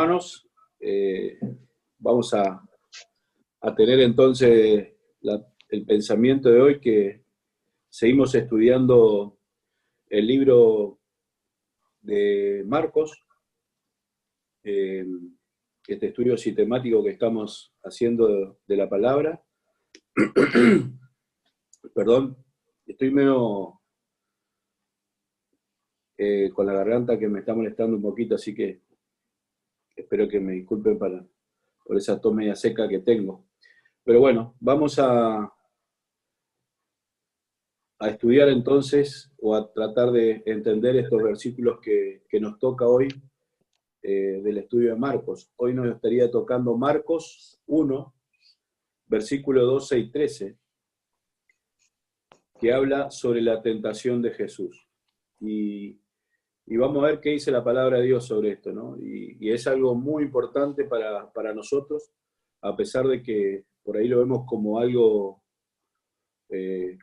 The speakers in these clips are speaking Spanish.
Hermanos, vamos a tener entonces el pensamiento de hoy, que seguimos estudiando el libro de Marcos, este estudio sistemático que estamos haciendo de la palabra. Perdón, estoy medio con la garganta que me está molestando un poquito, así que espero que me disculpen por esa tos media seca que tengo. Pero bueno, vamos a estudiar entonces, o a tratar de entender estos versículos que nos toca hoy del estudio de Marcos. Hoy nos estaría tocando Marcos 1, versículo 12 y 13, que habla sobre la tentación de Jesús. Y vamos a ver qué dice la palabra de Dios sobre esto, ¿no? Y es algo muy importante para nosotros, a pesar de que por ahí lo vemos como algo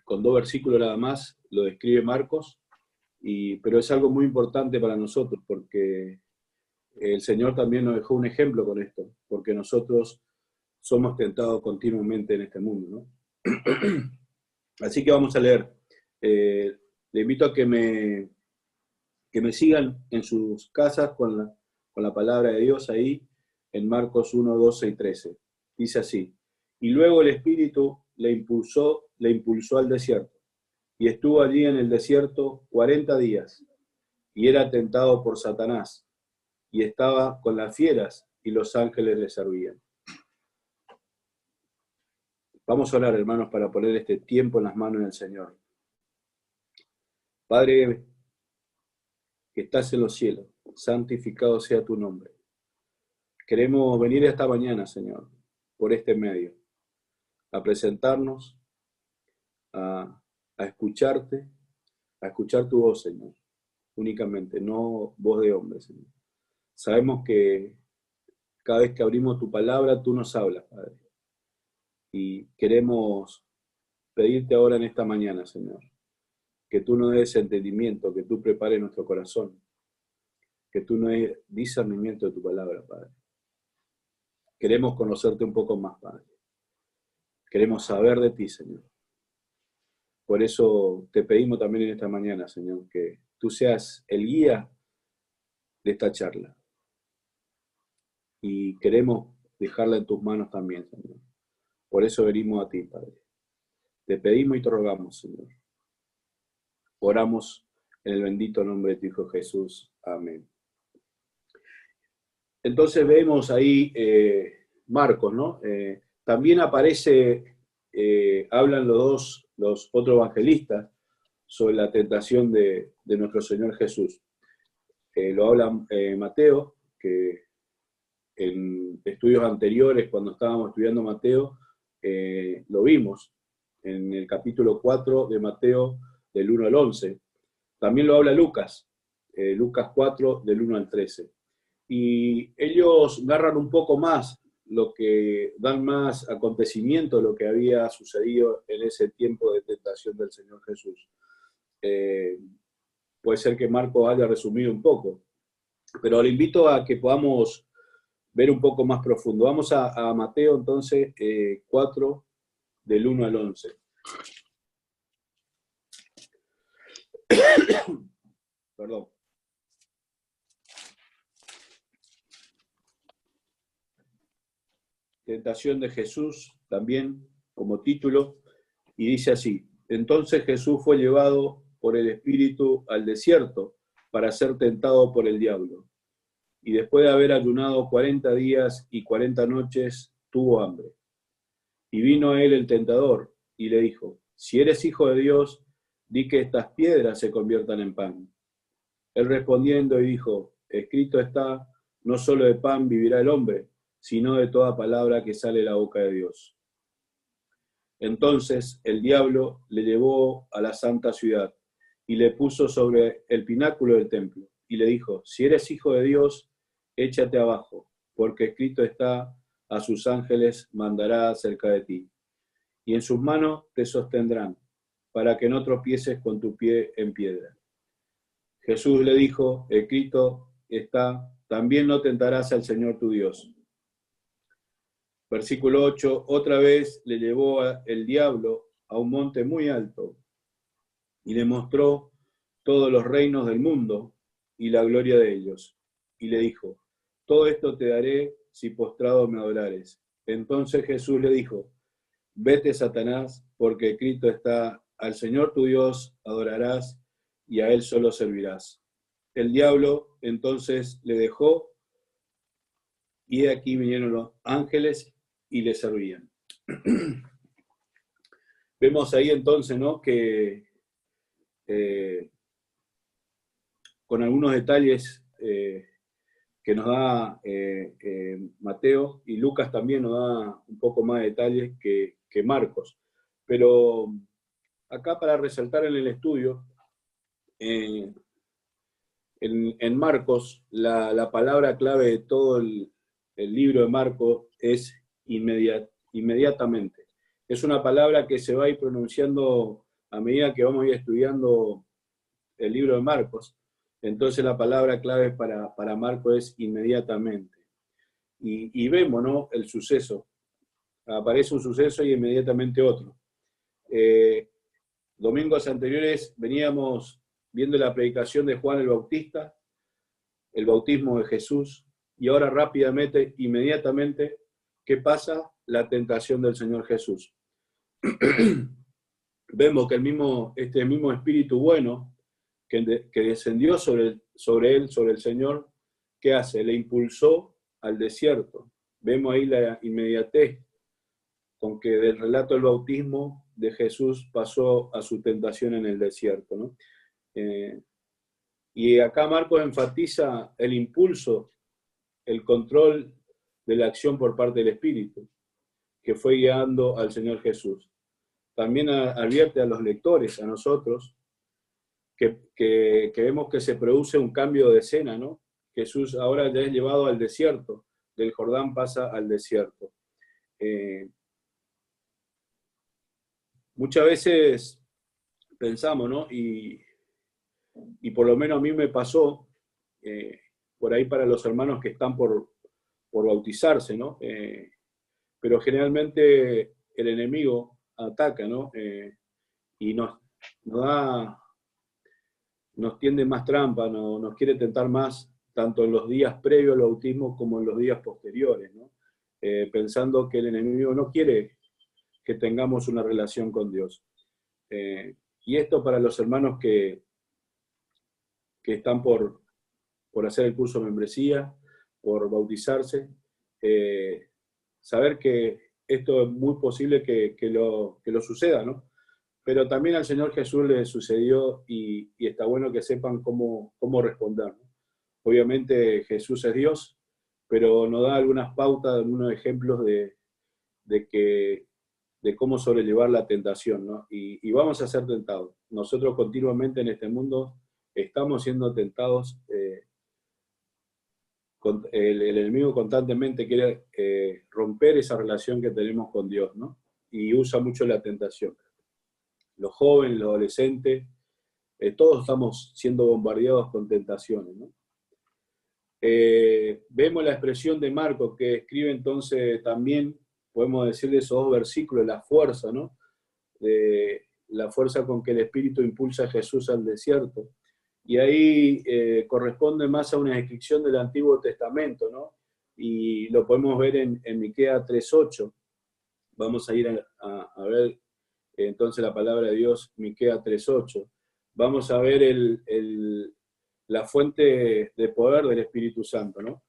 con 2 versículos nada más, lo describe Marcos, pero es algo muy importante para nosotros, porque el Señor también nos dejó un ejemplo con esto, porque nosotros somos tentados continuamente en este mundo, ¿no? Así que vamos a leer. Le invito a que me sigan en sus casas con la palabra de Dios ahí, en Marcos 1, 12 y 13. Dice así: y luego el Espíritu le impulsó al desierto, y estuvo allí en el desierto 40 días, y era tentado por Satanás, y estaba con las fieras, y los ángeles le servían. Vamos a orar, hermanos, para poner este tiempo en las manos del Señor. Padre, que estás en los cielos, santificado sea tu nombre. Queremos venir esta mañana, Señor, por este medio, a presentarnos, a escucharte, a escuchar tu voz, Señor, únicamente, no voz de hombre, Señor. Sabemos que cada vez que abrimos tu palabra, tú nos hablas, Padre. Y queremos pedirte ahora en esta mañana, Señor, que tú nos des entendimiento, que tú prepares nuestro corazón, que tú nos des discernimiento de tu palabra, Padre. Queremos conocerte un poco más, Padre. Queremos saber de ti, Señor. Por eso te pedimos también en esta mañana, Señor, que tú seas el guía de esta charla. Y queremos dejarla en tus manos también, Señor. Por eso venimos a ti, Padre. Te pedimos y te rogamos, Señor. Oramos en el bendito nombre de tu Hijo Jesús. Amén. Entonces vemos ahí Marcos, ¿no? También aparece, hablan los otros evangelistas sobre la tentación de nuestro Señor Jesús. Lo habla Mateo, que en estudios anteriores, cuando estábamos estudiando Mateo, lo vimos en el capítulo 4 de Mateo, del 1 al 11. También lo habla Lucas, Lucas 4, del 1 al 13. Y ellos narran un poco más, lo que dan más acontecimiento de lo que había sucedido en ese tiempo de tentación del Señor Jesús. Puede ser que Marcos haya resumido un poco, pero le invito a que podamos ver un poco más profundo. Vamos a Mateo entonces 4, del 1 al 11. Perdón. Tentación de Jesús, también como título, y dice así: entonces Jesús fue llevado por el Espíritu al desierto para ser tentado por el diablo. Y después de haber ayunado 40 días y 40 noches, tuvo hambre. Y vino a él el tentador, y le dijo: si eres hijo de Dios, di que estas piedras se conviertan en pan. Él respondiendo y dijo: escrito está, no solo de pan vivirá el hombre, sino de toda palabra que sale de la boca de Dios. Entonces el diablo le llevó a la santa ciudad, y le puso sobre el pináculo del templo, y le dijo: si eres hijo de Dios, échate abajo, porque escrito está, a sus ángeles mandará acerca de ti, y en sus manos te sostendrán, para que no tropieces con tu pie en piedra. Jesús le dijo: escrito está, también no tentarás al Señor tu Dios. Versículo 8, otra vez le llevó el diablo a un monte muy alto y le mostró todos los reinos del mundo y la gloria de ellos. Y le dijo, todo esto te daré si postrado me adorares. Entonces Jesús le dijo, vete, Satanás, porque escrito está, al Señor tu Dios adorarás y a Él solo servirás. El diablo entonces le dejó y de aquí vinieron los ángeles y le servían. Vemos ahí entonces, ¿no?, que con algunos detalles que nos da Mateo, y Lucas también nos da un poco más de detalles que Marcos. Pero acá para resaltar en el estudio, en Marcos, la palabra clave de todo el libro de Marcos es inmediatamente. Es una palabra que se va a ir pronunciando a medida que vamos a ir estudiando el libro de Marcos. Entonces la palabra clave para Marcos es inmediatamente. Y vemos, ¿no?, el suceso. Aparece un suceso y inmediatamente otro. Domingos anteriores veníamos viendo la predicación de Juan el Bautista, el bautismo de Jesús, y ahora rápidamente, inmediatamente, ¿qué pasa? La tentación del Señor Jesús. Vemos que este mismo Espíritu bueno que descendió sobre él, sobre el Señor, ¿qué hace? Le impulsó al desierto. Vemos ahí la inmediatez con que del relato del bautismo de Jesús pasó a su tentación en el desierto, ¿no? Y acá Marcos enfatiza el impulso, el control de la acción por parte del Espíritu, que fue guiando al Señor Jesús. También advierte a los lectores, a nosotros, que vemos que se produce un cambio de escena, ¿no? Jesús ahora ya es llevado al desierto, del Jordán pasa al desierto. Muchas veces pensamos, ¿no? Y por lo menos a mí me pasó, por ahí para los hermanos que están por bautizarse, ¿no? Pero generalmente el enemigo ataca, ¿no? Y nos tiende más trampa, nos quiere tentar más, tanto en los días previos al bautismo como en los días posteriores, ¿no? Pensando que el enemigo no quiere que tengamos una relación con Dios. Y esto para los hermanos que están por hacer el curso de membresía, por bautizarse, saber que esto es muy posible que lo suceda, ¿no? Pero también al Señor Jesús le sucedió y está bueno que sepan cómo responder, ¿no? Obviamente Jesús es Dios, pero nos da algunas pautas, algunos ejemplos de cómo sobrellevar la tentación, ¿no? Y vamos a ser tentados. Nosotros continuamente en este mundo estamos siendo tentados. El enemigo constantemente quiere romper esa relación que tenemos con Dios, ¿no? Y usa mucho la tentación. Los jóvenes, los adolescentes, todos estamos siendo bombardeados con tentaciones, ¿no? Vemos la expresión de Marcos que escribe entonces también, podemos decir de esos dos versículos, la fuerza, ¿no? La fuerza con que el Espíritu impulsa a Jesús al desierto. Y ahí corresponde más a una descripción del Antiguo Testamento, ¿no? Y lo podemos ver en Miqueas 3:8. Vamos a ir a ver entonces la palabra de Dios, Miqueas 3:8. Vamos a ver la fuente de poder del Espíritu Santo, ¿no?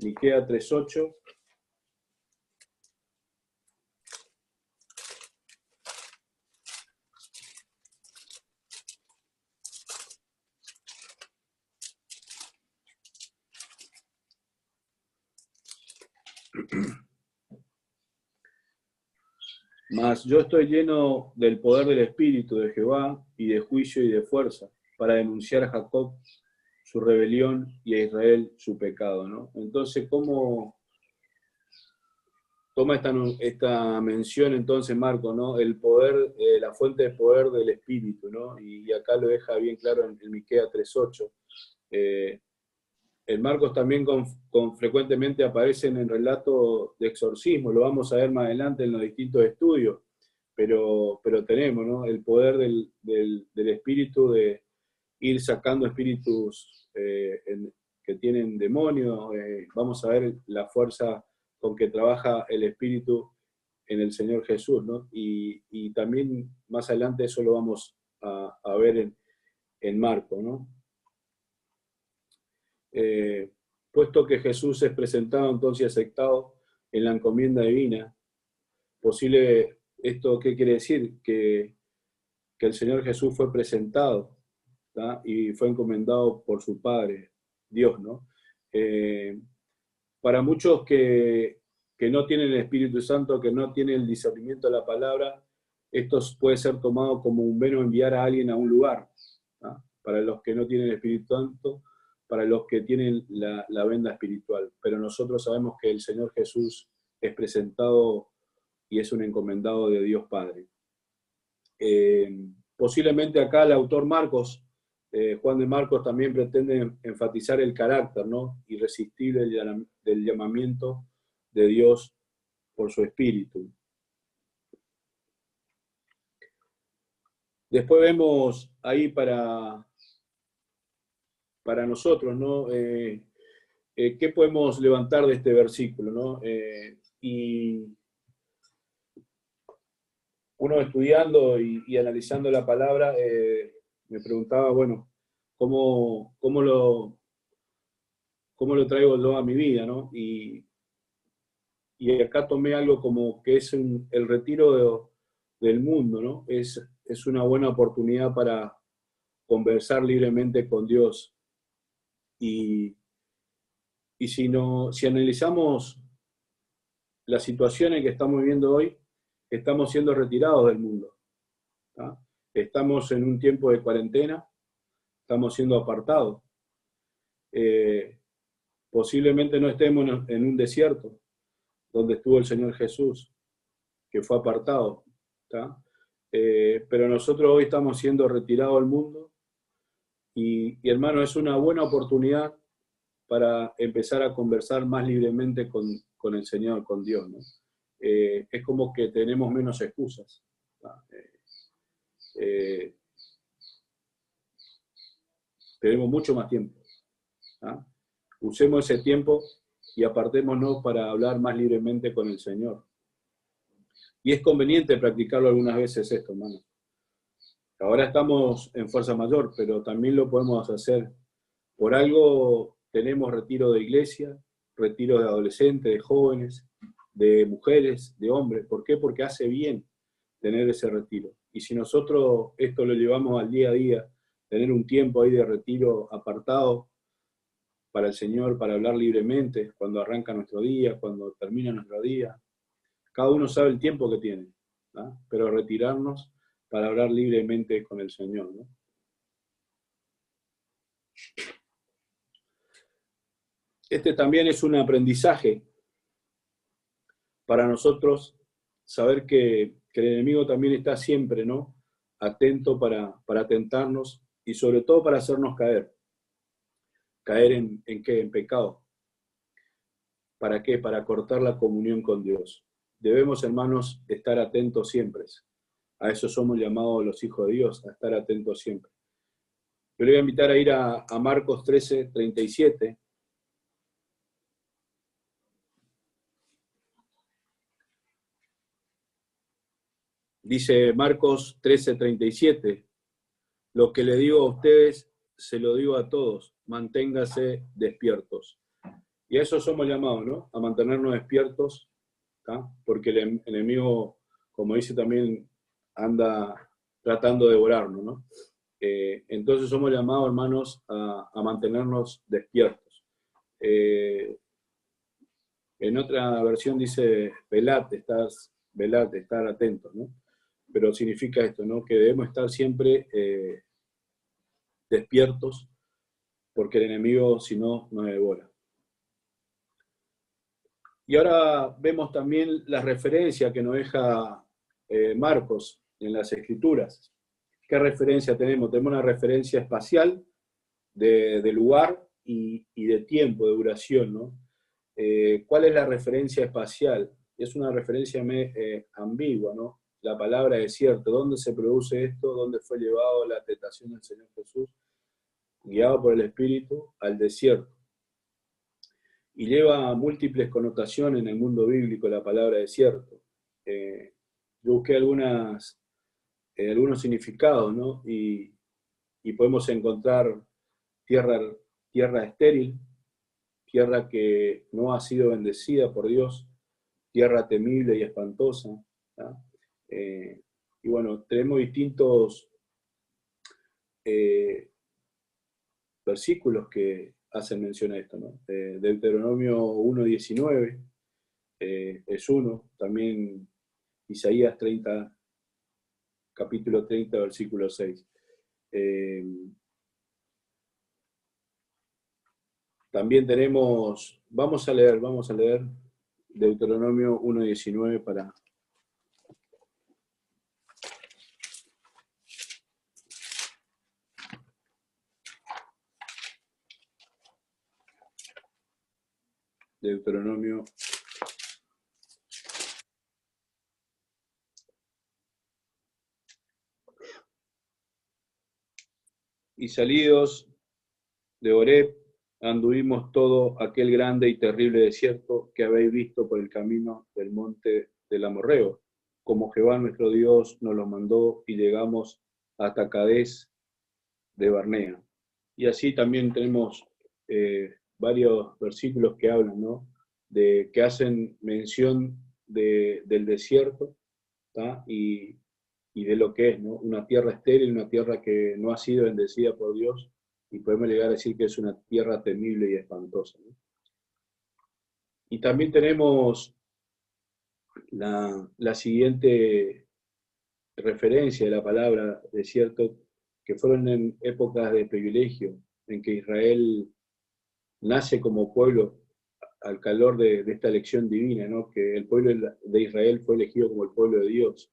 Miqueas 3:8. Mas yo estoy lleno del poder del Espíritu de Jehová y de juicio y de fuerza, para denunciar a Jacob su rebelión y a Israel su pecado, ¿no? Entonces, ¿cómo toma esta mención entonces Marco, ¿no? El poder, la fuente de poder del Espíritu, ¿no? Y acá lo deja bien claro en Miqueas 3:8. En Marcos también frecuentemente aparecen en relatos de exorcismo, lo vamos a ver más adelante en los distintos estudios, pero tenemos, ¿no?, el poder del Espíritu de ir sacando espíritus que tienen demonios. Vamos a ver la fuerza con que trabaja el Espíritu en el Señor Jesús, ¿no? Y también más adelante eso lo vamos a ver en Marcos, ¿no? Puesto que Jesús es presentado entonces y aceptado en la encomienda divina, posible, ¿esto qué quiere decir? Que el Señor Jesús fue presentado, ¿tá?, y fue encomendado por su Padre, Dios, ¿no? Para muchos que no tienen el Espíritu Santo, que no tienen el discernimiento de la palabra, esto puede ser tomado como un veno enviar a alguien a un lugar, ¿tá? Para los que no tienen el Espíritu Santo, para los que tienen la venda espiritual. Pero nosotros sabemos que el Señor Jesús es presentado y es un encomendado de Dios Padre. Posiblemente acá el autor Marcos, Juan de Marcos, también pretende enfatizar el carácter, ¿no?, irresistible del llamamiento de Dios por su Espíritu. Después vemos ahí para nosotros, ¿no?, ¿qué podemos levantar de este versículo, ¿no? Y uno estudiando y analizando la palabra, me preguntaba, bueno, ¿cómo lo traigo yo a mi vida, ¿no? Y acá tomé algo como que es el retiro del mundo, ¿no? Es una buena oportunidad para conversar libremente con Dios. Y si analizamos la situación en que estamos viviendo hoy, estamos siendo retirados del mundo, ¿tá? Estamos en un tiempo de cuarentena, estamos siendo apartados. Posiblemente no estemos en un desierto donde estuvo el Señor Jesús, que fue apartado, ¿tá? Pero nosotros hoy estamos siendo retirados del mundo y hermano, es una buena oportunidad para empezar a conversar más libremente con el Señor, con Dios, ¿no? Es como que tenemos menos excusas, ¿tá? Tenemos mucho más tiempo, ¿tá? Usemos ese tiempo y apartémonos para hablar más libremente con el Señor. Y es conveniente practicarlo algunas veces esto, hermano. Ahora estamos en fuerza mayor, pero también lo podemos hacer. Por algo tenemos retiro de iglesia, retiro de adolescentes, de jóvenes, de mujeres, de hombres. ¿Por qué? Porque hace bien tener ese retiro. Y si nosotros esto lo llevamos al día a día, tener un tiempo ahí de retiro apartado para el Señor, para hablar libremente, cuando arranca nuestro día, cuando termina nuestro día. Cada uno sabe el tiempo que tiene, ¿no? Pero retirarnos para hablar libremente con el Señor, ¿no? Este también es un aprendizaje para nosotros, saber que el enemigo también está siempre, ¿no?, atento para tentarnos y sobre todo para hacernos caer. ¿Caer en qué? En pecado. ¿Para qué? Para cortar la comunión con Dios. Debemos, hermanos, estar atentos siempre. A eso somos llamados los hijos de Dios, a estar atentos siempre. Yo le voy a invitar a ir a Marcos 13:37. Dice Marcos 13:37, lo que le digo a ustedes, se lo digo a todos, manténgase despiertos. Y a eso somos llamados, ¿no? A mantenernos despiertos, ¿tá? Porque el enemigo, como dice también, anda tratando de devorarnos, ¿no? Entonces somos llamados, hermanos, a mantenernos despiertos. En otra versión dice, velate, estar atentos, ¿no? Pero significa esto, ¿no?, que debemos estar siempre despiertos, porque el enemigo, si no, nos devora. Y ahora vemos también la referencia que nos deja Marcos en las Escrituras. ¿Qué referencia tenemos? Tenemos una referencia espacial de lugar y de tiempo, de duración, ¿no? ¿Cuál es la referencia espacial? Es una referencia ambigua, ¿no? La palabra desierto, ¿dónde se produce esto? ¿Dónde fue llevado la tentación del Señor Jesús? Guiado por el Espíritu al desierto. Y lleva múltiples connotaciones en el mundo bíblico la palabra desierto. Yo busqué algunos significados, ¿no? Y podemos encontrar tierra estéril, tierra que no ha sido bendecida por Dios, tierra temible y espantosa. Y bueno, tenemos distintos versículos que hacen mención a esto, ¿no? Deuteronomio 1:19 es uno, también Isaías 30, capítulo 30, versículo 6. También tenemos, vamos a leer Deuteronomio 1:19 para... Deuteronomio. Y salidos de Horeb, anduvimos todo aquel grande y terrible desierto que habéis visto por el camino del monte del Amorreo, como Jehová nuestro Dios nos lo mandó, y llegamos hasta Cades de Barnea. Y así también tenemos varios versículos que hablan, ¿no? Que hacen mención del desierto, ¿tá? Y de lo que es, ¿no? Una tierra estéril, una tierra que no ha sido bendecida por Dios, y podemos llegar a decir que es una tierra temible y espantosa, ¿no? Y también tenemos la siguiente referencia de la palabra desierto, que fueron en épocas de privilegio, en que Israel nace como pueblo al calor de esta elección divina, ¿no? Que el pueblo de Israel fue elegido como el pueblo de Dios,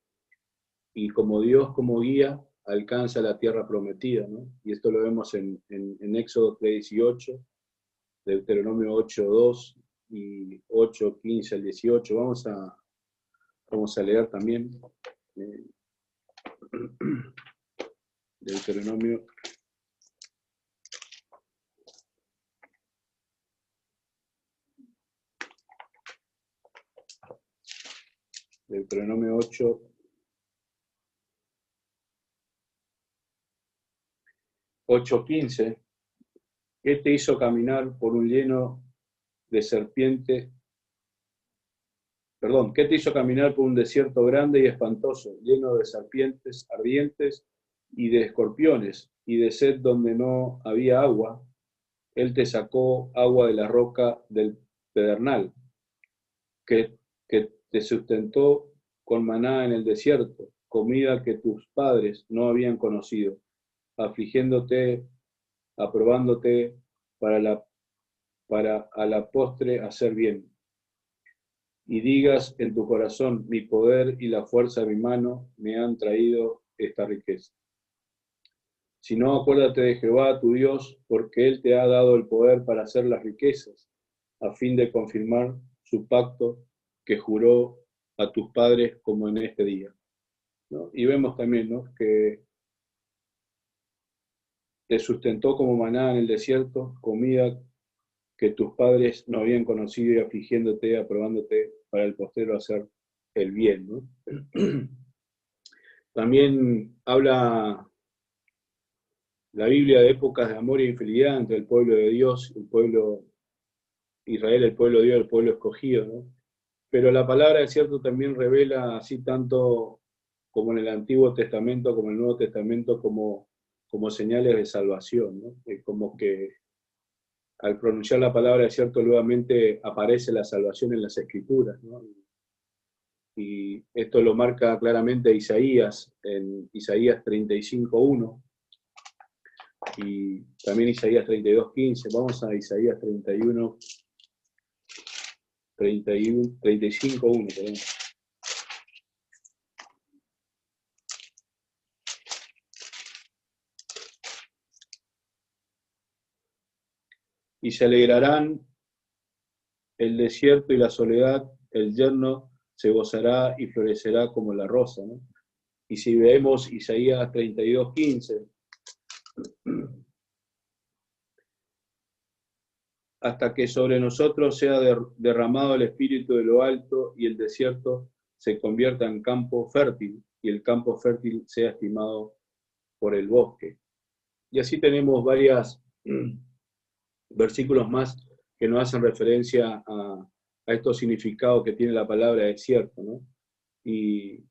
y como Dios como guía alcanza la tierra prometida, ¿no? Y esto lo vemos en Éxodo 3:18, Deuteronomio 8:2 y 8:15 al 18. Vamos a leer también Deuteronomio. Deuteronomio 8, 8:15. ¿Qué te hizo caminar por un lleno de serpiente? Perdón, ¿qué te hizo caminar por un desierto grande y espantoso, lleno de serpientes ardientes y de escorpiones, y de sed donde no había agua? Él te sacó agua de la roca del pedernal, que te sustentó con maná en el desierto, comida que tus padres no habían conocido, afligiéndote, aprobándote para a la postre hacer bien. Y digas en tu corazón, mi poder y la fuerza de mi mano me han traído esta riqueza. Si no, acuérdate de Jehová tu Dios, porque Él te ha dado el poder para hacer las riquezas, a fin de confirmar su pacto que juró a tus padres como en este día, ¿no? Y vemos también, ¿no?, que te sustentó como maná en el desierto, comida que tus padres no habían conocido, y afligiéndote, aprobándote para el postero hacer el bien, ¿no? También habla la Biblia de épocas de amor e infidelidad entre el pueblo de Dios, el pueblo Israel, el pueblo de Dios, el pueblo escogido, ¿no? Pero la palabra desierto también revela, así tanto como en el Antiguo Testamento como en el Nuevo Testamento, como señales de salvación, ¿no? Como que al pronunciar la palabra desierto nuevamente aparece la salvación en las Escrituras, ¿no? Y esto lo marca claramente Isaías, en Isaías 35:1, y también Isaías 32:15. Vamos a Isaías 35:1, perdón. y se alegrarán el desierto y la soledad, el yerno se gozará y florecerá como la rosa, ¿no? Y si vemos Isaías 32:15, hasta que sobre nosotros sea derramado el espíritu de lo alto y el desierto se convierta en campo fértil y el campo fértil sea estimado por el bosque. Y así tenemos varios versículos más que nos hacen referencia a estos significados que tiene la palabra desierto, ¿no? Y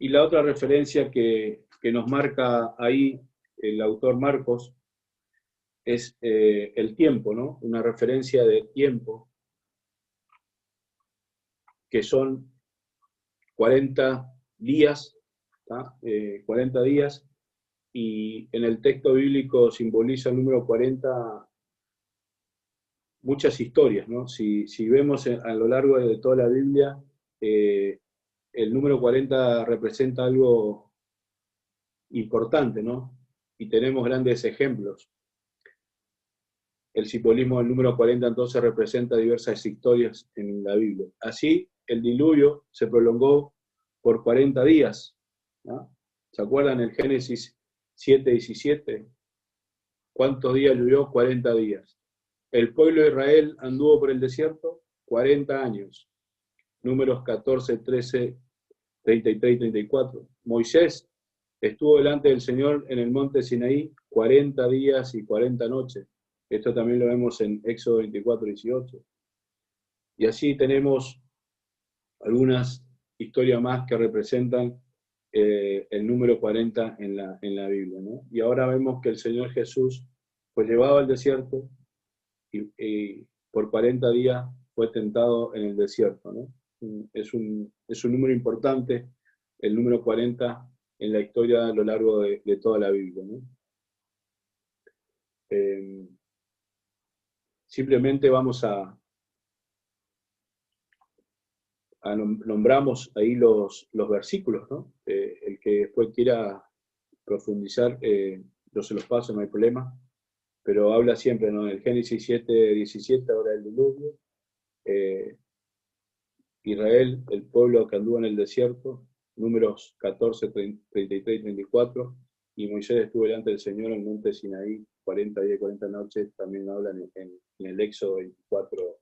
la otra referencia que nos marca ahí el autor Marcos es el tiempo, ¿no? Una referencia de tiempo, que son 40 días, 40 días, y en el texto bíblico simboliza el número 40 muchas historias, ¿no? Si vemos a lo largo de toda la Biblia, el número 40 representa algo importante, ¿no? Y tenemos grandes ejemplos. El simbolismo del número 40 entonces representa diversas historias en la Biblia. Así, el diluvio se prolongó por 40 días, ¿no? ¿Se acuerdan el Génesis 7:17? ¿Cuántos días llovió? 40 días. El pueblo de Israel anduvo por el desierto 40 años. Números 14, 13, 33 y 34. Moisés estuvo delante del Señor en el monte Sinaí 40 días y 40 noches. Esto también lo vemos en Éxodo 24, 18. Y así tenemos algunas historias más que representan el número 40 en la Biblia, ¿no? Y ahora vemos que el Señor Jesús fue llevado al desierto y por 40 días fue tentado en el desierto, ¿no? Es un número importante, el número 40 en la historia a lo largo de toda la Biblia, ¿no? Simplemente vamos a nombramos ahí los versículos, ¿no? El que después quiera profundizar, yo se los paso, no hay problema, pero habla siempre, ¿no? En el Génesis 7:17, ahora el diluvio, Israel, el pueblo que anduvo en el desierto, Números 14, 33 y 34, y Moisés estuvo delante del Señor en el monte Sinaí 40 días y 40 noches, también hablan en el Éxodo 24,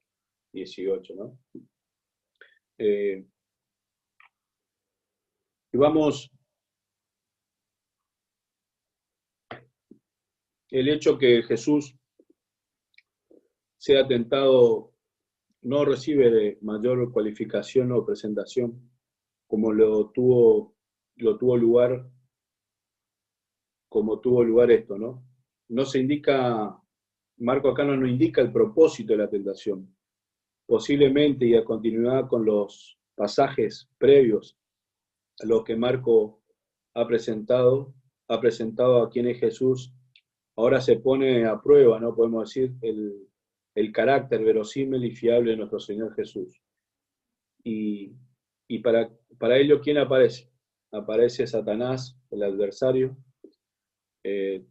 18, ¿no? Y vamos, el hecho que Jesús sea tentado no recibe de mayor cualificación o presentación como tuvo lugar esto, ¿no? No se indica, Marco acá no nos indica el propósito de la tentación. Posiblemente, y a continuidad con los pasajes previos a los que Marco ha presentado a quién es Jesús, ahora se pone a prueba, ¿no? Podemos decir, el carácter verosímil y fiable de nuestro Señor Jesús. Y para ello, ¿quién aparece? Aparece Satanás, el adversario, que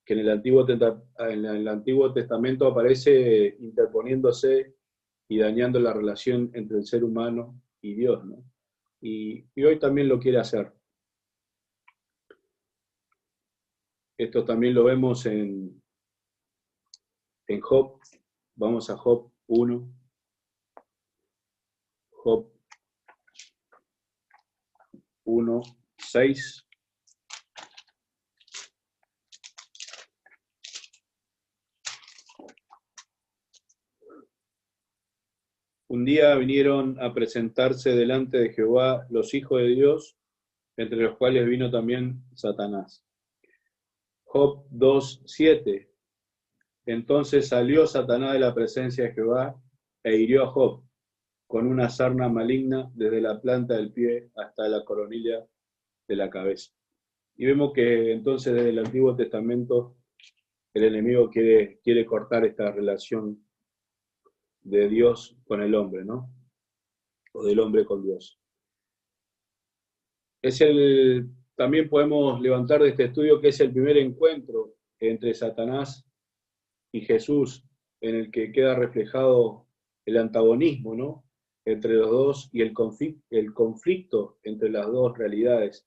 en el Antiguo Testamento aparece interponiéndose y dañando la relación entre el ser humano y Dios, ¿no? Y hoy también lo quiere hacer. Esto también lo vemos en Job. Vamos a Job 1. Job 1, 6. Un día vinieron a presentarse delante de Jehová los hijos de Dios, entre los cuales vino también Satanás. Job 2, 7. Entonces salió Satanás de la presencia de Jehová e hirió a Job con una sarna maligna desde la planta del pie hasta la coronilla de la cabeza. Y vemos que entonces desde el Antiguo Testamento el enemigo quiere cortar esta relación de Dios con el hombre, ¿no? O del hombre con Dios. También podemos levantar de este estudio que es el primer encuentro entre Satanás y Jesús, en el que queda reflejado el antagonismo, ¿no?, entre los dos y el conflicto entre las dos realidades,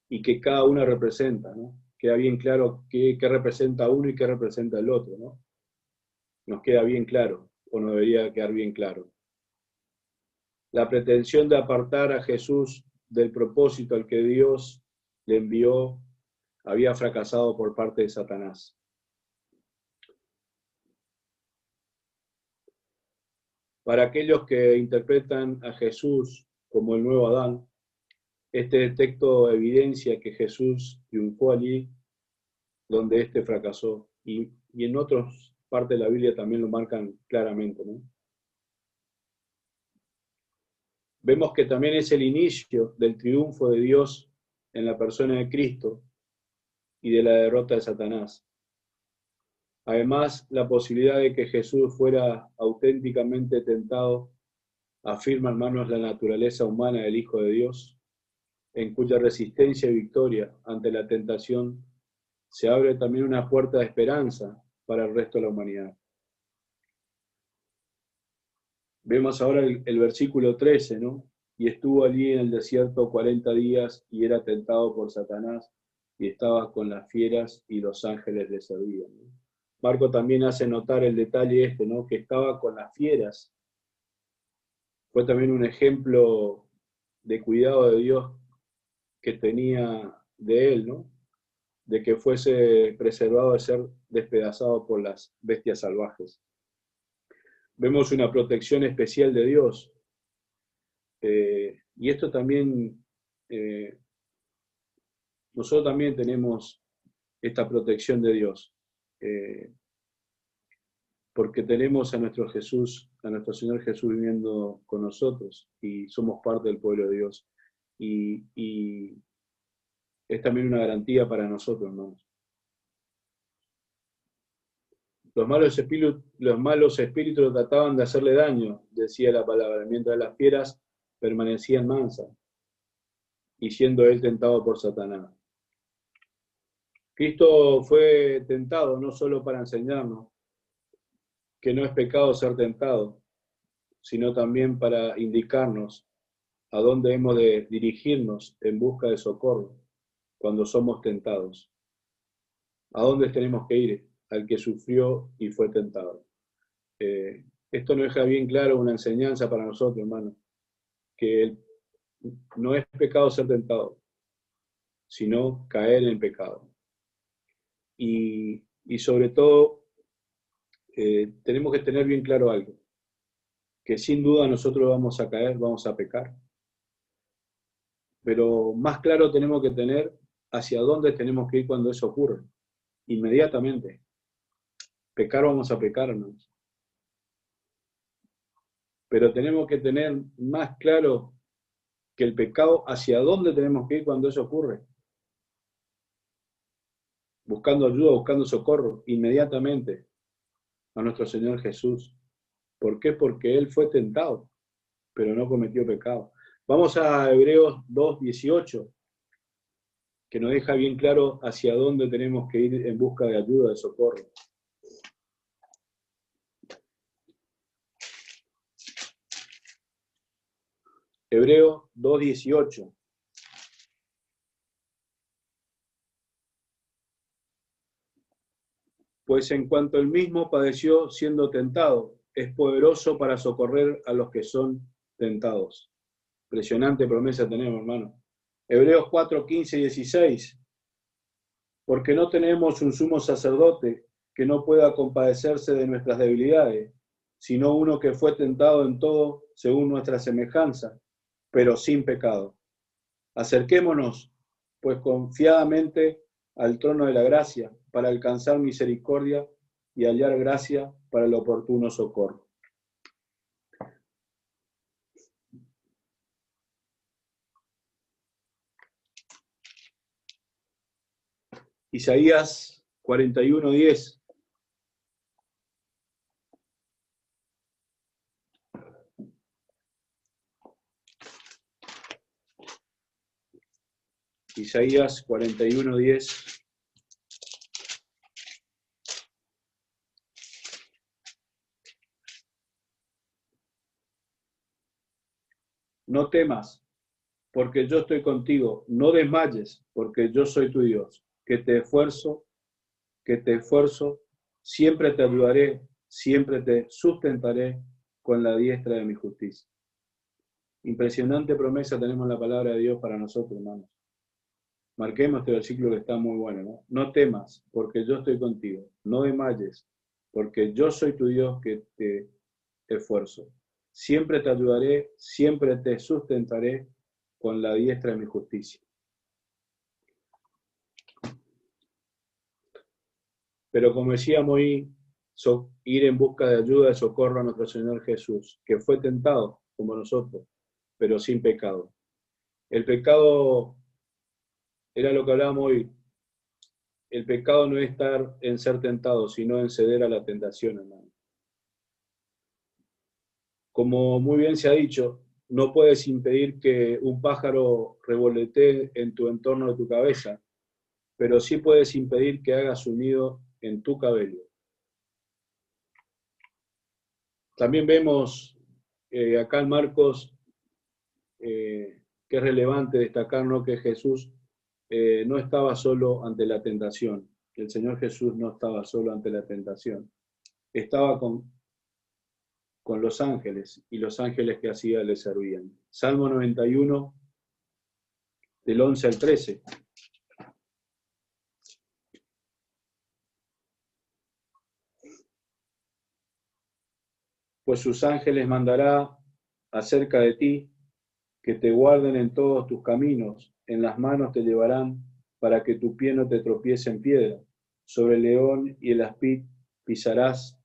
y que cada una representa, ¿no? Queda bien claro qué representa uno y qué representa el otro, ¿no? Nos queda bien claro, o nos debería quedar bien claro. La pretensión de apartar a Jesús del propósito al que Dios le envió había fracasado por parte de Satanás. Para aquellos que interpretan a Jesús como el nuevo Adán, este texto evidencia que Jesús triunfó allí donde éste fracasó, y en otras partes de la Biblia también lo marcan claramente, ¿no? Vemos que también es el inicio del triunfo de Dios en la persona de Cristo y de la derrota de Satanás. Además, la posibilidad de que Jesús fuera auténticamente tentado afirma, hermanos, la naturaleza humana del Hijo de Dios, en cuya resistencia y victoria ante la tentación se abre también una puerta de esperanza para el resto de la humanidad. Vemos ahora el versículo 13, ¿no? Y estuvo allí en el desierto 40 días y era tentado por Satanás y estaba con las fieras y los ángeles le servían, ¿no? Marco también hace notar el detalle este, ¿no?, que estaba con las fieras. Fue también un ejemplo de cuidado de Dios que tenía de él, ¿no?, de que fuese preservado de ser despedazado por las bestias salvajes. Vemos una protección especial de Dios. Y esto también, nosotros también tenemos esta protección de Dios, porque tenemos a nuestro Jesús, a nuestro Señor Jesús viviendo con nosotros y somos parte del pueblo de Dios. Y es también una garantía para nosotros, hermanos. Los malos espíritus trataban de hacerle daño, decía la palabra, mientras las fieras permanecían mansas, y siendo él tentado por Satanás. Cristo fue tentado no solo para enseñarnos que no es pecado ser tentado, sino también para indicarnos a dónde hemos de dirigirnos en busca de socorro cuando somos tentados. ¿A dónde tenemos que ir? Al que sufrió y fue tentado. Esto nos deja bien claro una enseñanza para nosotros, hermanos, que no es pecado ser tentado, sino caer en pecado. Y sobre todo, tenemos que tener bien claro algo, que sin duda nosotros vamos a caer, vamos a pecar, pero más claro tenemos que tener hacia dónde tenemos que ir cuando eso ocurre, inmediatamente. Pecar vamos a pecar, hermanos. Pero tenemos que tener más claro que el pecado, hacia dónde tenemos que ir cuando eso ocurre. Buscando ayuda, buscando socorro, inmediatamente a nuestro Señor Jesús. ¿Por qué? Porque Él fue tentado, pero no cometió pecado. Vamos a Hebreos 2:18, que nos deja bien claro hacia dónde tenemos que ir en busca de ayuda, de socorro. Hebreos 2:18. Pues en cuanto él mismo padeció siendo tentado, es poderoso para socorrer a los que son tentados. Impresionante promesa tenemos, hermano. Hebreos 4:15-16. Porque no tenemos un sumo sacerdote que no pueda compadecerse de nuestras debilidades, sino uno que fue tentado en todo según nuestra semejanza, pero sin pecado. Acerquémonos, pues, confiadamente al trono de la gracia, para alcanzar misericordia y hallar gracia para el oportuno socorro. Isaías 41:10. Isaías 41:10. no temas, porque yo estoy contigo, no desmayes, porque yo soy tu Dios, que te esfuerzo, siempre te ayudaré, siempre te sustentaré con la diestra de mi justicia. Impresionante promesa tenemos en la palabra de Dios para nosotros, hermanos. Marquemos este versículo que está muy bueno, ¿no? No temas, porque yo estoy contigo. No desmayes, porque yo soy tu Dios que te esfuerzo. Siempre te ayudaré, siempre te sustentaré con la diestra de mi justicia. Pero como decíamos ahí, ir en busca de ayuda, de socorro a nuestro Señor Jesús, que fue tentado como nosotros, pero sin pecado. El pecado era lo que hablábamos hoy. El pecado no es estar en ser tentado, sino en ceder a la tentación, hermano. Como muy bien se ha dicho, no puedes impedir que un pájaro revoletee en tu entorno de tu cabeza, pero sí puedes impedir que haga su nido en tu cabello. También vemos acá en Marcos que es relevante destacar, ¿no?, que Jesús no estaba solo ante la tentación. El Señor Jesús no estaba solo ante la tentación. Estaba con los ángeles, y los ángeles que hacía le servían. Salmo 91, del 11 al 13. Pues sus ángeles mandará acerca de ti, que te guarden en todos tus caminos, en las manos te llevarán, para que tu pie no te tropiece en piedra. Sobre el león y el aspid pisarás,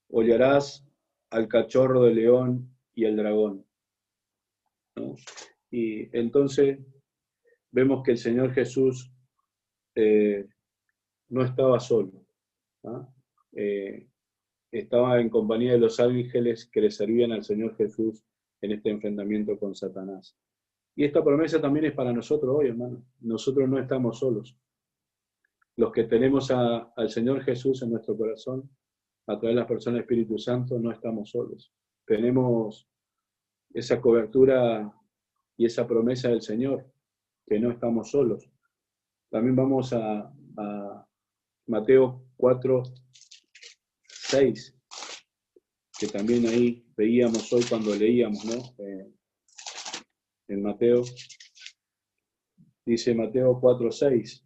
hollarás al cachorro del león y el dragón, ¿no? Y entonces vemos que el Señor Jesús no estaba solo, ¿no? Estaba en compañía de los ángeles que le servían al Señor Jesús en este enfrentamiento con Satanás. Y esta promesa también es para nosotros hoy, hermano. Nosotros no estamos solos. Los que tenemos al Señor Jesús en nuestro corazón, a través de la persona del Espíritu Santo, no estamos solos. Tenemos esa cobertura y esa promesa del Señor, que no estamos solos. También vamos a Mateo 4, 6, que también ahí veíamos hoy cuando leíamos, ¿no? En Mateo, dice Mateo 4, 6.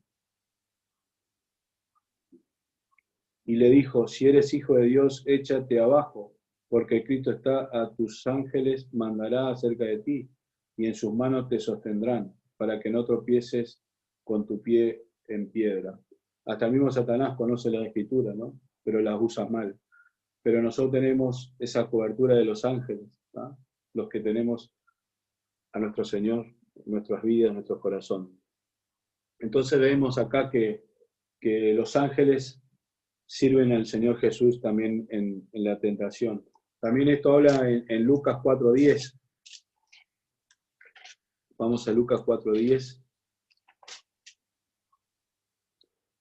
Y le dijo, si eres hijo de Dios, échate abajo, porque Cristo está, a tus ángeles mandará acerca de ti, y en sus manos te sostendrán, para que no tropieces con tu pie en piedra. Hasta el mismo Satanás conoce las Escrituras, ¿no? Pero las usa mal. Pero nosotros tenemos esa cobertura de los ángeles, ¿no? Los que tenemos a nuestro Señor en nuestras vidas, en nuestro corazón. Entonces vemos acá que los ángeles sirven al Señor Jesús también en la tentación. También esto habla en Lucas 4:10. Vamos a Lucas 4:10.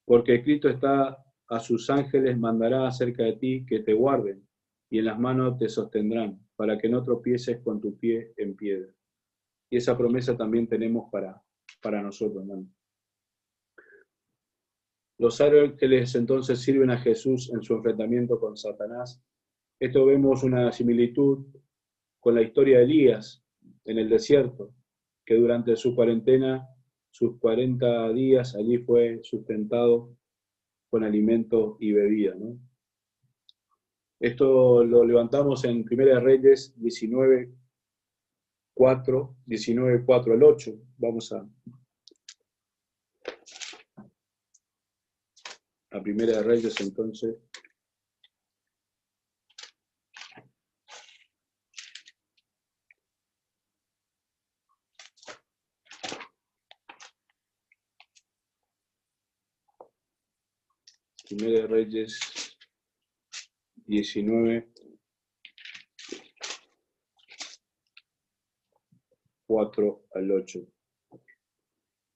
Porque escrito está, a sus ángeles mandará acerca de ti que te guarden, y en las manos te sostendrán, para que no tropieces con tu pie en piedra. Y esa promesa también tenemos para nosotros, hermano. Los ángeles entonces sirven a Jesús en su enfrentamiento con Satanás. Esto vemos una similitud con la historia de Elías en el desierto, que durante su cuarentena, sus 40 días, allí fue sustentado con alimento y bebida, ¿no? Esto lo levantamos en 1 Reyes 19:4 al 8. Vamos a 1 Reyes entonces. Primera de Reyes 19:4 al 8.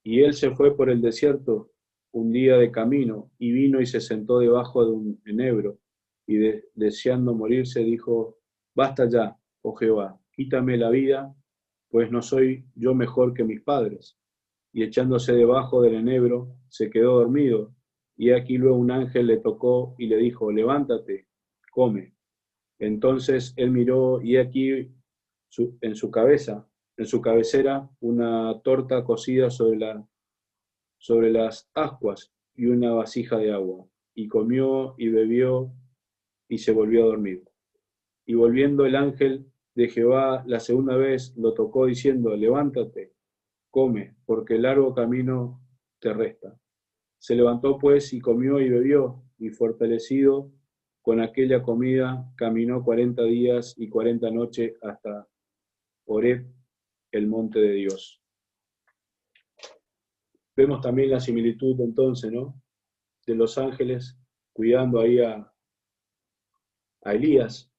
Y él se fue por el desierto un día de camino, y vino y se sentó debajo de un enebro, y deseando morirse, dijo, basta ya, oh Jehová, quítame la vida, pues no soy yo mejor que mis padres. Y echándose debajo del enebro, se quedó dormido. Y aquí luego un ángel le tocó y le dijo, levántate, come. Entonces él miró y aquí en su cabecera, una torta cocida sobre las ascuas y una vasija de agua. Y comió y bebió y se volvió a dormir. Y volviendo el ángel de Jehová la segunda vez lo tocó diciendo, levántate, come, porque el largo camino te resta. Se levantó pues y comió y bebió, y fortalecido con aquella comida, caminó 40 días y 40 noches hasta Horeb, el monte de Dios. Vemos también la similitud entonces, ¿no? De los ángeles cuidando ahí a Elías.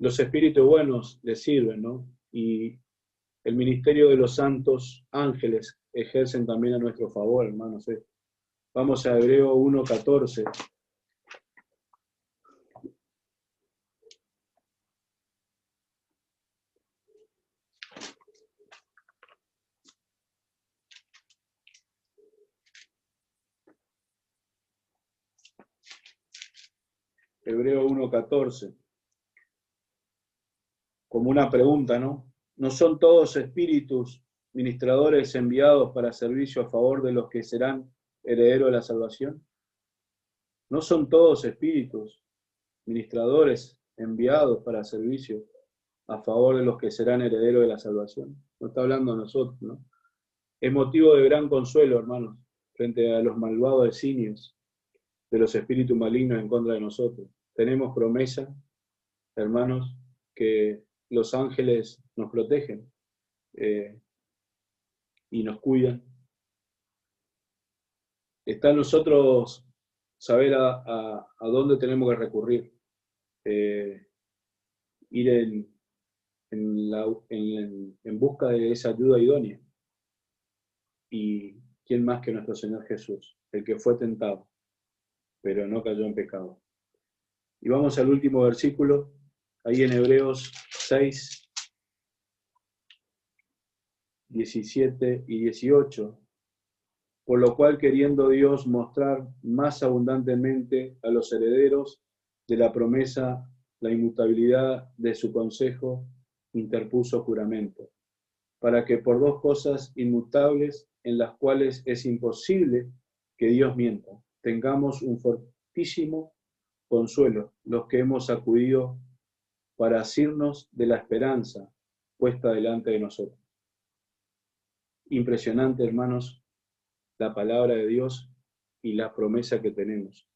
Los espíritus buenos les sirven, ¿no? Y el ministerio de los santos ángeles ejercen también a nuestro favor, hermanos. Vamos a Hebreo 1:14. Hebreo 1:14. Como una pregunta, ¿no? ¿No son todos espíritus ministradores enviados para servicio a favor de los que serán herederos de la salvación? ¿No son todos espíritus ministradores enviados para servicio a favor de los que serán herederos de la salvación? No está hablando de nosotros, ¿no? Es motivo de gran consuelo, hermanos, frente a los malvados designios de los espíritus malignos en contra de nosotros. Tenemos promesa, hermanos, que los ángeles nos protegen y nos cuidan. Está en nosotros saber a dónde tenemos que recurrir, ir en busca de esa ayuda idónea. ¿Y quién más que nuestro Señor Jesús, el que fue tentado, pero no cayó en pecado? Y vamos al último versículo, ahí en Hebreos 6, 17 y 18. Por lo cual, queriendo Dios mostrar más abundantemente a los herederos de la promesa la inmutabilidad de su consejo, interpuso juramento, para que por dos cosas inmutables en las cuales es imposible que Dios mienta, tengamos un fortísimo consuelo, los que hemos acudido para asirnos de la esperanza puesta delante de nosotros. Impresionante, hermanos, la palabra de Dios y la promesa que tenemos.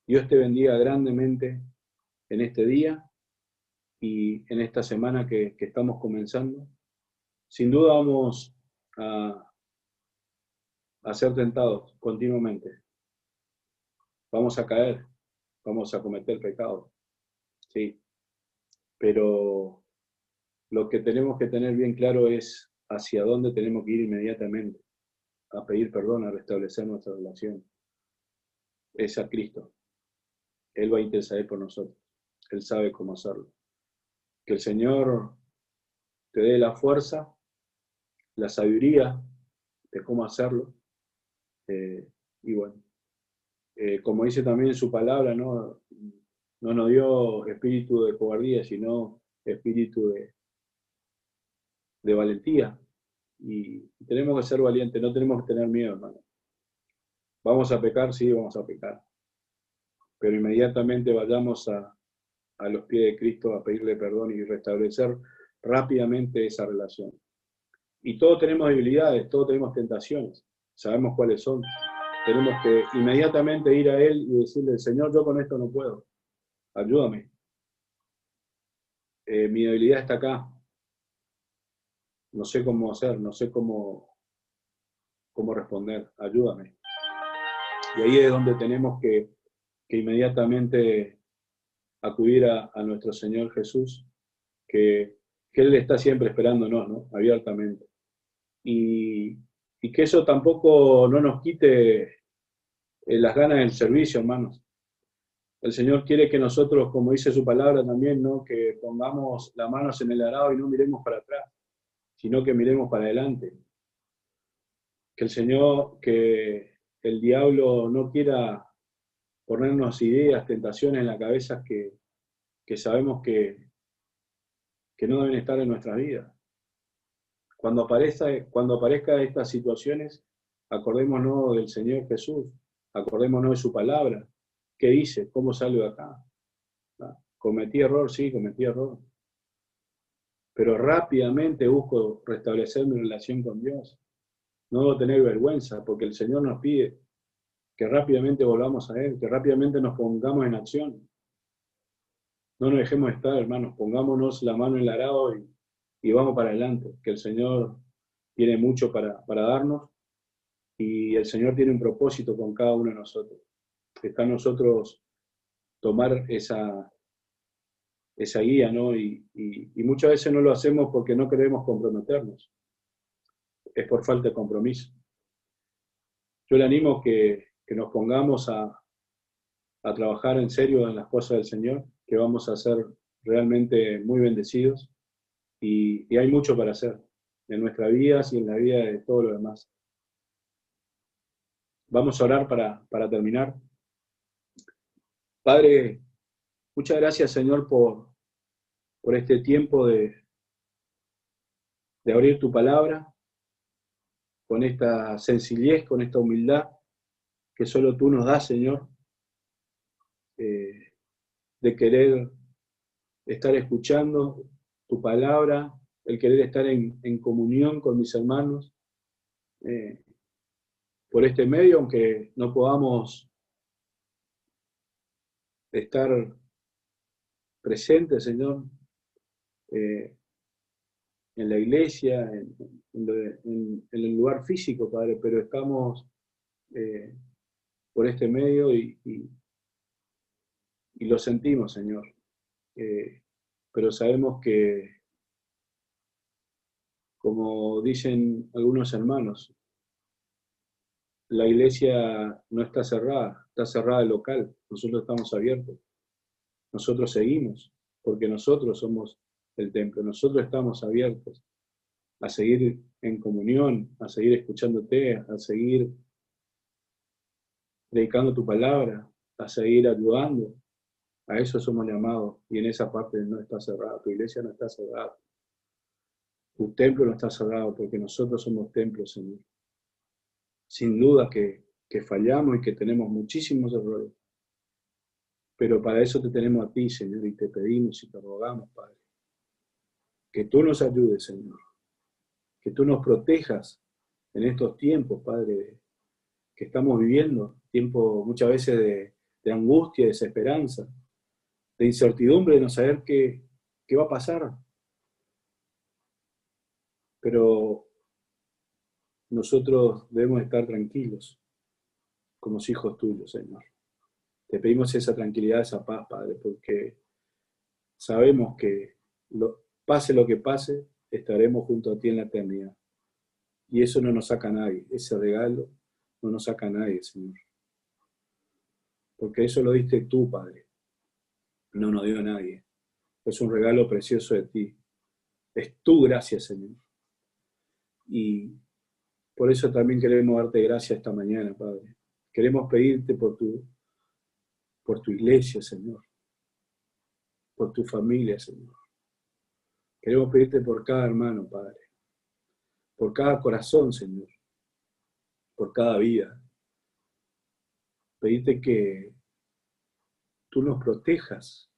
Dios te bendiga grandemente en este día y en esta semana que estamos comenzando. Sin duda vamos a ser tentados continuamente. Vamos a caer, vamos a cometer pecados, sí. Pero lo que tenemos que tener bien claro es hacia dónde tenemos que ir inmediatamente, a pedir perdón, a restablecer nuestra relación. Es a Cristo. Él va a interceder por nosotros. Él sabe cómo hacerlo. Que el Señor te dé la fuerza, la sabiduría de cómo hacerlo. Y bueno, como dice también en su palabra, no nos dio espíritu de cobardía, sino espíritu de valentía. Y tenemos que ser valientes, no tenemos que tener miedo, hermano. ¿Vamos a pecar? Sí, vamos a pecar. Pero inmediatamente vayamos a los pies de Cristo a pedirle perdón y restablecer rápidamente esa relación. Y todos tenemos debilidades, todos tenemos tentaciones, sabemos cuáles son. Tenemos que inmediatamente ir a Él y decirle, Señor, yo con esto no puedo, ayúdame. Mi debilidad está acá, no sé cómo hacer, no sé cómo responder, ayúdame. Y ahí es donde tenemos que inmediatamente acudir a nuestro Señor Jesús, que Él está siempre esperándonos, ¿no? Abiertamente. Y que eso tampoco no nos quite las ganas del servicio, hermanos. El Señor quiere que nosotros, como dice su palabra también, ¿no? Que pongamos las manos en el arado y no miremos para atrás, sino que miremos para adelante. Que el Señor, que el diablo no quiera ponernos ideas, tentaciones en la cabeza que sabemos que no deben estar en nuestras vidas. Cuando aparezca estas situaciones, acordémonos del Señor Jesús, acordémonos de su palabra, qué dice, cómo salgo de acá. Cometí error, sí, cometí error. Pero rápidamente busco restablecer mi relación con Dios. No debo tener vergüenza, porque el Señor nos pide que rápidamente volvamos a Él, que rápidamente nos pongamos en acción. No nos dejemos estar, hermanos, pongámonos la mano en el arado y vamos para adelante, que el Señor tiene mucho para darnos y el Señor tiene un propósito con cada uno de nosotros. Está en nosotros tomar esa guía, ¿no? Y muchas veces no lo hacemos porque no queremos comprometernos. Es por falta de compromiso. Yo le animo que nos pongamos a trabajar en serio en las cosas del Señor, que vamos a ser realmente muy bendecidos y hay mucho para hacer en nuestras vidas y en la vida de todos los demás. Vamos a orar para terminar. Padre, muchas gracias, Señor, por este tiempo de abrir tu palabra, con esta sencillez, con esta humildad que solo tú nos das, Señor, de querer estar escuchando tu palabra, el querer estar en comunión con mis hermanos por este medio, aunque no podamos estar presentes, Señor, en la iglesia, en el lugar físico, Padre, pero estamos por este medio y lo sentimos, Señor. Pero sabemos que, como dicen algunos hermanos, la iglesia no está cerrada el local, nosotros estamos abiertos, nosotros seguimos, porque nosotros somos el templo, nosotros estamos abiertos a seguir en comunión, a seguir escuchándote, a seguir predicando tu palabra, a seguir ayudando. A eso somos llamados y en esa parte no está cerrada, tu iglesia no está cerrada, tu templo no está cerrado porque nosotros somos templos, Señor. Sin duda que fallamos y que tenemos muchísimos errores, pero para eso te tenemos a ti, Señor, y te pedimos y te rogamos, Padre, que tú nos ayudes, Señor, que tú nos protejas en estos tiempos, Padre, que estamos viviendo, tiempos muchas veces de angustia, de desesperanza, de incertidumbre, de no saber qué va a pasar. Pero nosotros debemos estar tranquilos como hijos tuyos, Señor. Te pedimos esa tranquilidad, esa paz, Padre, porque sabemos que pase lo que pase, estaremos junto a ti en la eternidad. Y eso no nos saca a nadie, ese regalo no nos saca a nadie, Señor. Porque eso lo diste tú, Padre. No nos dio a nadie. Es un regalo precioso de ti. Es tu gracia, Señor. Y por eso también queremos darte gracias esta mañana, Padre. Queremos pedirte por tu iglesia, Señor. Por tu familia, Señor. Queremos pedirte por cada hermano, Padre. Por cada corazón, Señor. Por cada vida. Pedirte que tú nos protejas.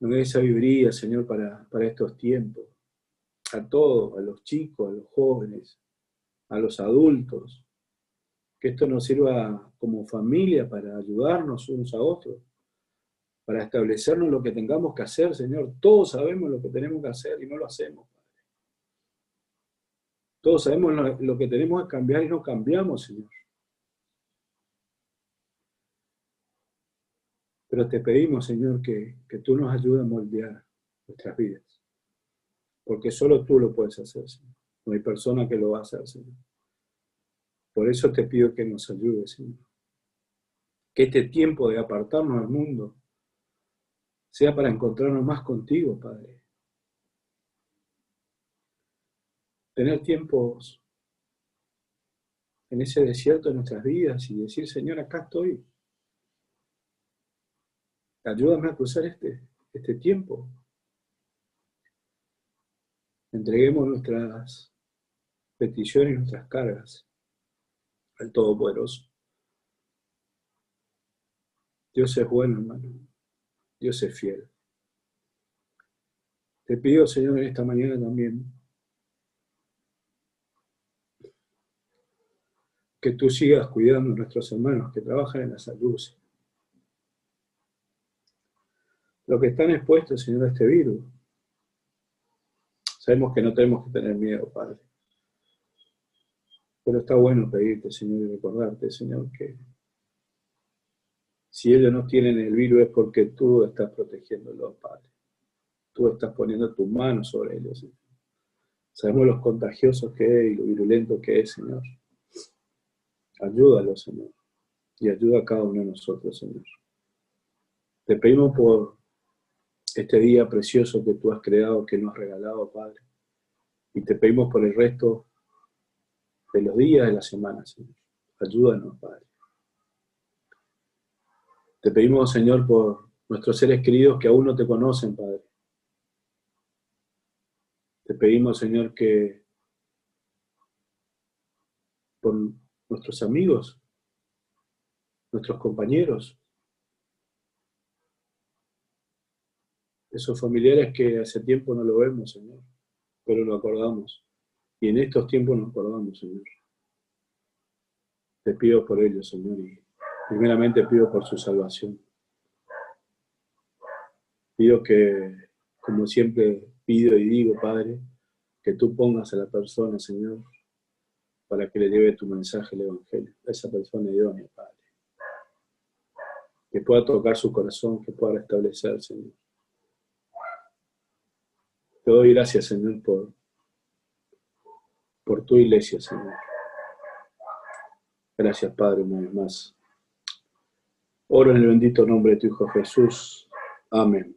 Nos des sabiduría, Señor, para estos tiempos. A todos, a los chicos, a los jóvenes, a los adultos. Que esto nos sirva como familia para ayudarnos unos a otros. Para establecernos lo que tengamos que hacer, Señor. Todos sabemos lo que tenemos que hacer y no lo hacemos, Padre. Todos sabemos lo que tenemos que cambiar y no cambiamos, Señor. Pero te pedimos, Señor, que tú nos ayudes a moldear nuestras vidas. Porque solo tú lo puedes hacer, Señor. No hay persona que lo va a hacer, Señor. Por eso te pido que nos ayudes, Señor. Que este tiempo de apartarnos del mundo sea para encontrarnos más contigo, Padre. Tener tiempos en ese desierto de nuestras vidas y decir, Señor, acá estoy. Ayúdame a cruzar este tiempo. Entreguemos nuestras peticiones y nuestras cargas al Todopoderoso. Dios es bueno, hermano. Dios es fiel. Te pido, Señor, en esta mañana también que tú sigas cuidando a nuestros hermanos que trabajan en la salud. Los que están expuestos, Señor, a este virus. Sabemos que no tenemos que tener miedo, Padre. Pero está bueno pedirte, Señor, y recordarte, Señor, que si ellos no tienen el virus es porque tú estás protegiéndolos, Padre. Tú estás poniendo tu mano sobre ellos, Señor. Sabemos los contagiosos que es y lo virulento que es, Señor. Ayúdalos, Señor. Y ayuda a cada uno de nosotros, Señor. Te pedimos por este día precioso que tú has creado, que nos has regalado, Padre. Y te pedimos por el resto de los días de la semana, Señor. Ayúdanos, Padre. Te pedimos, Señor, por nuestros seres queridos que aún no te conocen, Padre. Te pedimos, Señor, que por nuestros amigos, nuestros compañeros, esos familiares que hace tiempo no lo vemos, Señor, pero lo acordamos. Y en estos tiempos nos acordamos, Señor. Te pido por ellos, Señor, y primeramente pido por su salvación. Pido que, como siempre pido y digo, Padre, que tú pongas a la persona, Señor, para que le lleve tu mensaje, el Evangelio, a esa persona idónea, Padre. Que pueda tocar su corazón, que pueda restablecer, Señor. Te doy gracias, Señor, por tu iglesia, Señor. Gracias, Padre, una vez más. Oro en el bendito nombre de tu Hijo Jesús. Amén.